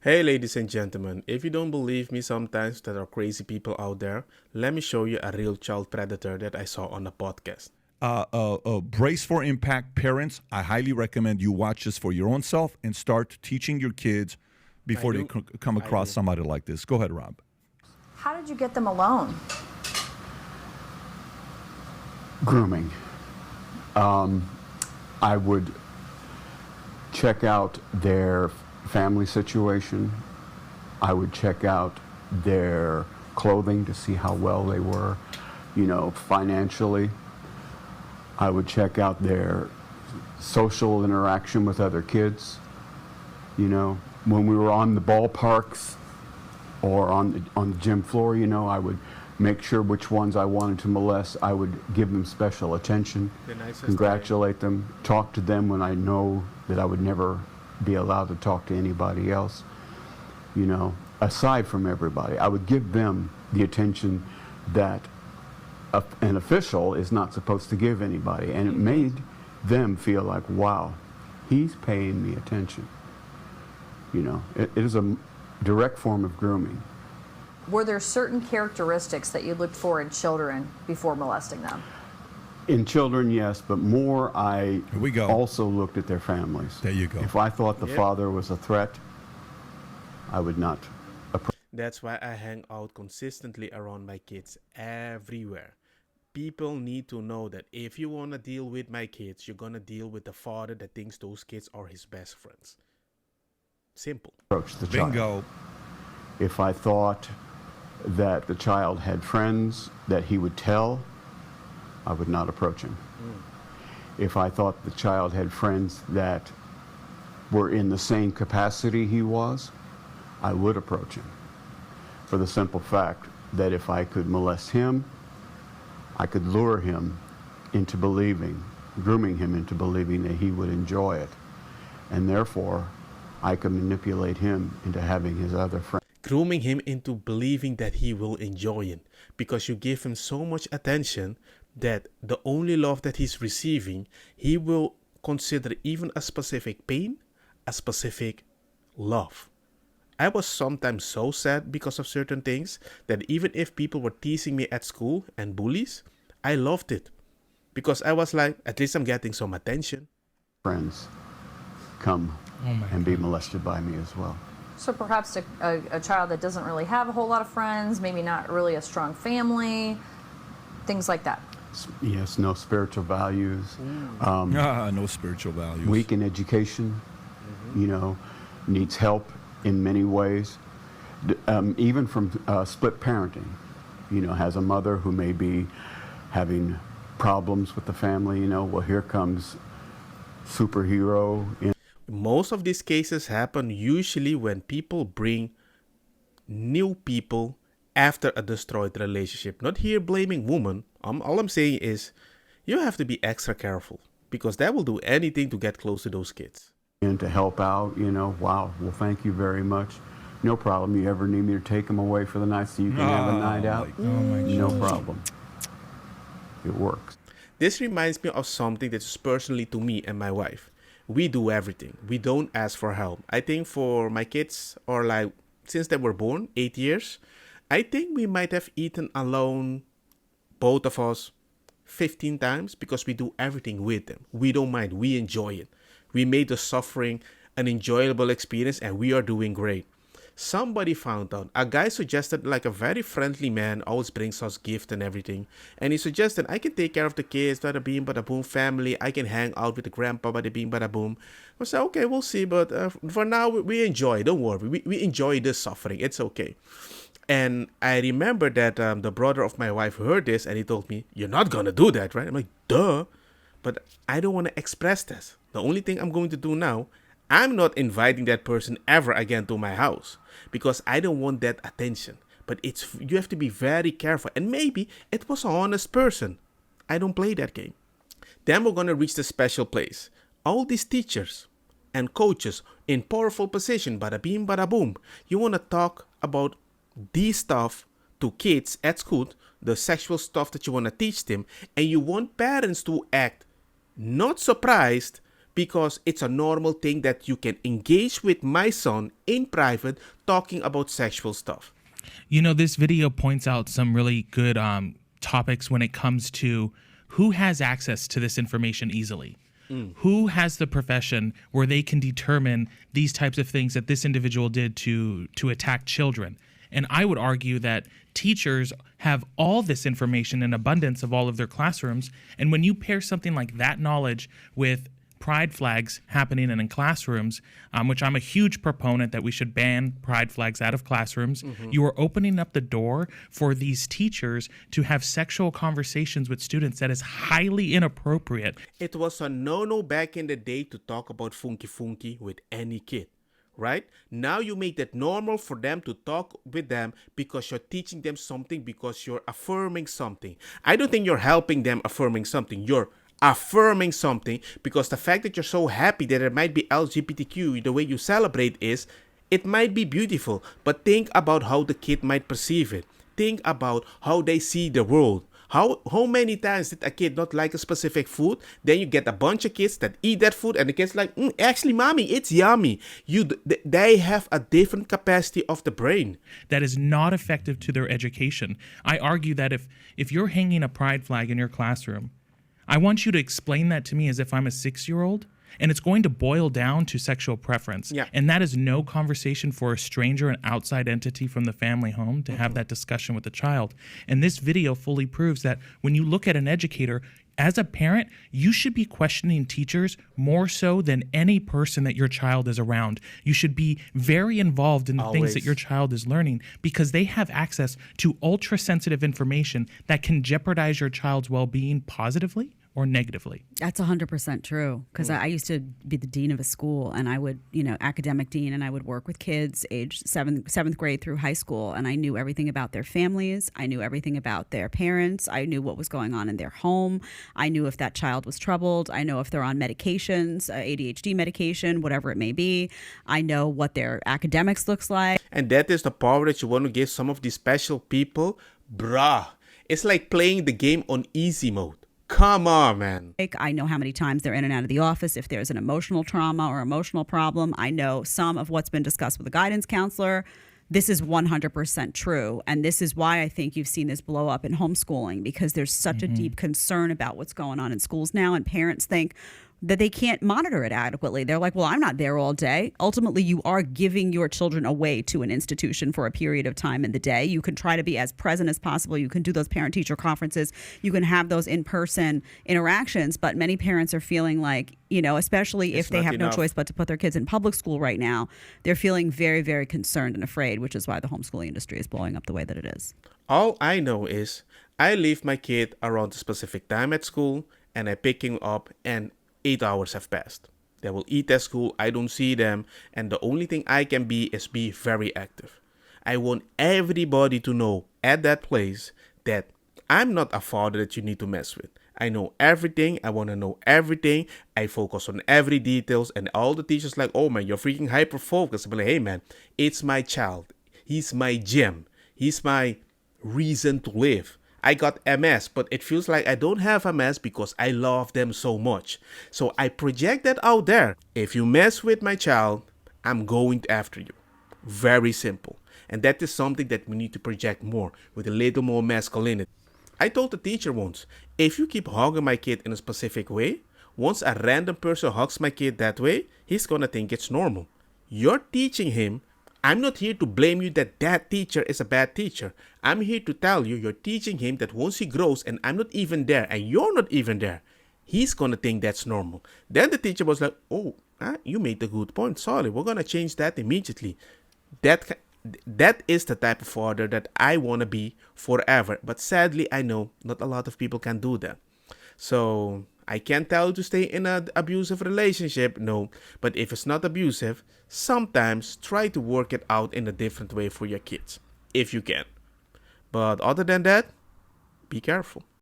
Hey, ladies and gentlemen, if you don't believe me sometimes there are crazy people out there, let me show you a real child predator that I saw on a podcast. Brace for impact, parents. I highly recommend you watch this for your own self and start teaching your kids I before they do. come I across do. somebody like this. Go ahead, Rob. How did you get them alone? Grooming. I would check out their family situation. I would check out their clothing to see how well they were, financially. I would check out their social interaction with other kids. When we were on the ballparks or on the gym floor, I would make sure which ones I wanted to molest. I would give them special attention, The nicest congratulate them, talk to them when I know that I would never be allowed to talk to anybody else. Aside from everybody, I would give them the attention that an official is not supposed to give anybody. And it made them feel like, wow, he's paying me attention. It is a direct form of grooming. Were there certain characteristics that you looked for in children before molesting them? In children, yes, but more I Here we go. also looked at their families. There you go. If I thought the Yep. father was a threat, I would not approach. That's why I hang out consistently around my kids everywhere. People need to know that if you want to deal with my kids, you're going to deal with the father that thinks those kids are his best friends. Simple. The child. Bingo. If I thought that the child had friends that he would tell, I would not approach him. If I thought the child had friends that were in the same capacity he was, I would approach him. For the simple fact that if I could molest him, I could lure him into believing, grooming him into believing that he would enjoy it. And therefore, I could manipulate him into having his other friends. Grooming him into believing that he will enjoy it because you give him so much attention that the only love that he's receiving, he will consider even a specific pain, a specific love. I was sometimes so sad because of certain things that even if people were teasing me at school and bullies, I loved it because I was like, at least I'm getting some attention. Friends come and be molested by me as well. So perhaps a child that doesn't really have a whole lot of friends, maybe not really a strong family, things like that. Yes, no spiritual values, No spiritual values. weak in education, needs help in many ways, even from split parenting, has a mother who may be having problems with the family, well, here comes superhero in. Most of these cases happen usually when people bring new people after a destroyed relationship. Not here blaming women. All I'm saying is you have to be extra careful because that will do anything to get close to those kids. And to help out, wow, well, thank you very much. No problem. You ever need me to take them away for the night so you can have a night out? No problem. It works. This reminds me of something that is personally to me and my wife. We do everything. We don't ask for help. I think for my kids, or like since they were born, 8 years, I think we might have eaten alone, both of us, 15 times because we do everything with them. We don't mind. We enjoy it. We made the suffering an enjoyable experience and we are doing great. Somebody found out. A guy suggested, like a very friendly man, always brings us gift and everything. And he suggested, I can take care of the kids, bada beam, bada boom, family. I can hang out with the grandpa, bada beam, bada boom. I said, okay, we'll see. But for now, we enjoy. Don't worry. We enjoy this suffering. It's okay. And I remember that the brother of my wife heard this and he told me, you're not going to do that, right? I'm like, duh. But I don't want to express this. The only thing I'm going to do now, I'm not inviting that person ever again to my house because I don't want that attention. But you have to be very careful. And maybe it was an honest person. I don't play that game. Then we're going to reach the special place. All these teachers and coaches in powerful position, bada beam, bada boom. You want to talk about these stuff to kids at school, the sexual stuff that you want to teach them. And you want parents to act not surprised because it's a normal thing that you can engage with my son in private talking about sexual stuff. This video points out some really good topics when it comes to who has access to this information easily. Who has the profession where they can determine these types of things that this individual did to attack children? And I would argue that teachers have all this information in abundance of all of their classrooms. And when you pair something like that knowledge with pride flags happening in classrooms, which I'm a huge proponent that we should ban pride flags out of classrooms, you are opening up the door for these teachers to have sexual conversations with students that is highly inappropriate. It was a no-no back in the day to talk about funky funky with any kid, right? Now you make that normal for them to talk with them because you're teaching them something, because you're affirming something. I don't think you're helping them affirming something. You're affirming something, because the fact that you're so happy that it might be LGBTQ, the way you celebrate it might be beautiful, but think about how the kid might perceive it. Think about how they see the world. How many times did a kid not like a specific food? Then you get a bunch of kids that eat that food and the kid's like, actually, mommy, it's yummy. They have a different capacity of the brain. That is not effective to their education. I argue that if you're hanging a pride flag in your classroom, I want you to explain that to me as if I'm a 6-year-old, and it's going to boil down to sexual preference. Yeah. And that is no conversation for a stranger, an outside entity from the family home to have that discussion with the child. And this video fully proves that when you look at an educator, as a parent, you should be questioning teachers more so than any person that your child is around. You should be very involved in the things that your child is learning, because they have access to ultra-sensitive information that can jeopardize your child's well-being positively or negatively. That's 100% true, because I used to be the dean of a school, and I would, academic dean, and I would work with kids aged seventh grade through high school, and I knew everything about their families. I knew everything about their parents. I knew what was going on in their home. I knew if that child was troubled. I know if they're on medications, ADHD medication, whatever it may be. I know what their academics looks like. And that is the power that you want to give some of these special people. Bruh, it's like playing the game on easy mode. Come on, man. I know how many times they're in and out of the office, if there's an emotional trauma or emotional problem. I know some of what's been discussed with a guidance counselor. This is 100% true. And this is why I think you've seen this blow up in homeschooling, because there's such a deep concern about what's going on in schools now. And parents think that they can't monitor it adequately. They're like, well, I'm not there all day. Ultimately, you are giving your children away to an institution for a period of time in the day. You can try to be as present as possible. You can do those parent-teacher conferences. You can have those in-person interactions. But many parents are feeling like, especially if they have no choice but to put their kids in public school right now, they're feeling very, very concerned and afraid, which is why the homeschooling industry is blowing up the way that it is. All I know is I leave my kid around a specific time at school, and I pick him up, and 8 hours have passed. They will eat at school. I don't see them. And the only thing I can be is be very active. I want everybody to know at that place that I'm not a father that you need to mess with. I know everything. I want to know everything. I focus on every details. And all the teachers like, oh man, you're freaking hyper focused. I'm like, hey man, it's my child. He's my gem. He's my reason to live. I got MS, but it feels like I don't have MS because I love them so much. So I project that out there. If you mess with my child, I'm going after you. Very simple. And that is something that we need to project more, with a little more masculinity. I told the teacher once, if you keep hugging my kid in a specific way, once a random person hugs my kid that way, he's gonna think it's normal. You're teaching him. I'm not here to blame you that that teacher is a bad teacher. I'm here to tell you you're teaching him that once he grows and I'm not even there and you're not even there, he's going to think that's normal. Then the teacher was like, oh, you made a good point. Sorry, we're going to change that immediately. That is the type of father that I want to be forever. But sadly, I know not a lot of people can do that. So I can't tell you to stay in an abusive relationship, no. But if it's not abusive, sometimes try to work it out in a different way for your kids, if you can. But other than that, be careful.